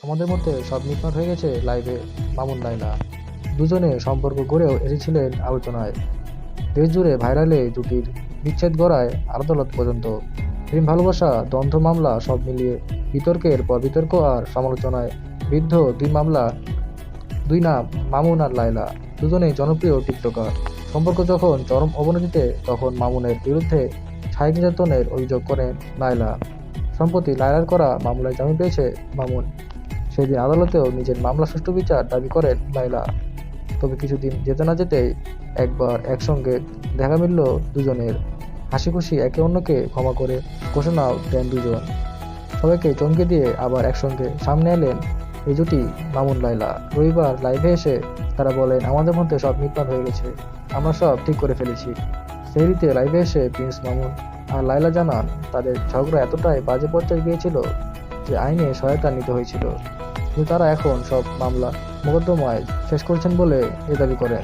আমাদের মধ্যে সব মিটমাট হয়ে গেছে লাইভে মামুন লায়লা দুজনে সম্পর্ক গড়েও এসেছিলেন আলোচনায়। দেশ জুড়ে ভাইরালে জুটির বিচ্ছেদ গড়ায় আদালত পর্যন্ত। প্রেম ভালোবাসা দ্বন্দ্ব মামলা সব মিলিয়ে বিতর্কের পর বিতর্ক আর সমালোচনায় বিদ্ধ দুই নাম মামুন আর লায়লা, দুজনেই জনপ্রিয় টিকটকার। সম্পর্ক যখন চরম অবনতিতে তখন মামুনের বিরুদ্ধে শারীরিক নির্যাতনের অভিযোগ করেন লায়লা। সম্প্রতি লায়লার করা মামলায় জামিন পেয়েছে মামুন। সেদিন আদালতেও নিজের মামলা সুষ্ঠু বিচার দাবি করেন লায়লা। তবে কিছুদিন যেতে না যেতেই একবার একসঙ্গে দেখা মিলল দুজনের। হাসি খুশি একে অন্যকে ক্ষমা করে ঘোষণাও দেন দুজন। সবাইকে চমকে দিয়ে আবার একসঙ্গে সামনে এলেন এই জুটি মামুন লায়লা। রবিবার লাইভে এসে তারা বলেন, আমাদের মধ্যে সব মিটমাট হয়ে গেছে, আমরা সব ঠিক করে ফেলেছি। সেহরিতে লাইভে এসে প্রিন্স মামুন আর লায়লা জানান, তাদের ঝগড়া এতটাই বাজে পর্যায়ে গিয়েছিল যে আইনে সহায়তা নিতে হয়েছিল, কিন্তু তারা এখন সব মামলা মোকদ্দমায় শেষ করেছেন বলে এ দাবি করেন।